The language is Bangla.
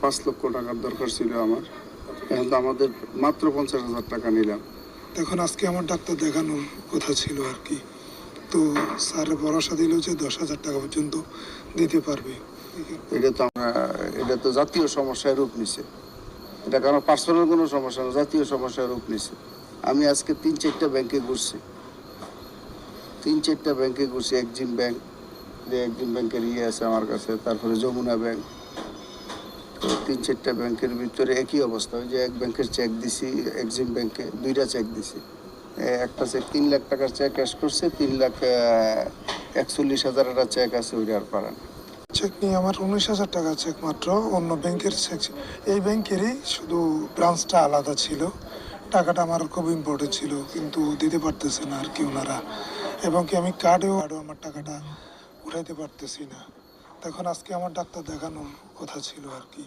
5 লক্ষ টাকার দরকার ছিল আমার। এখন তো আমাদের মাত্র 50,000 টাকা নিলাম। এখন আজকে আমার ডাক্তার দেখানোর কথা ছিল আর কি, তো স্যার ভরসা দিল যে 10,000 টাকা পর্যন্ত দিতে পারবে। এটা তো জাতীয় সমস্যায় রূপ নিছে। এটা কারণ পার্সোনাল কোনো সমস্যা না, জাতীয় সমস্যায় রূপ নিছে। আমি আজকে 3-4টা ব্যাংকে ঘুরছি, 3-4টা ব্যাংকে ঘুরছি। এক্সিম ব্যাংক, এক্সিম ব্যাংকের আছে আমার কাছে, তারপরে যমুনা ব্যাংক। 3-4টা ব্যাংকের ভিতরে একই অবস্থা। ওই যে এক ব্যাংকের চেক দিছি, এক্সিম ব্যাংকে 2টা চেক দিছি। একটা চেক 3 লাখ টাকার চেক ক্যাশ করছে, 3,41,000 একটা চেক আছে, ওইটা আর পারে না। চেক নিয়ে আমার 19,000 টাকা চেক মাত্র, অন্য ব্যাংকের চেক। এই ব্যাংকেরই, শুধু ব্রাঞ্চটা আলাদা ছিল। টাকাটা আমার খুব ইম্পর্টেন্ট ছিল, কিন্তু দিতে পারতেছে না আর কি ওনারা। এবং কি আমি কার্ডেও আমার টাকাটা উঠাইতে পারতেছি না। তখন আজকে আমার ডাক্তার দেখানোর কথা ছিল আর কি।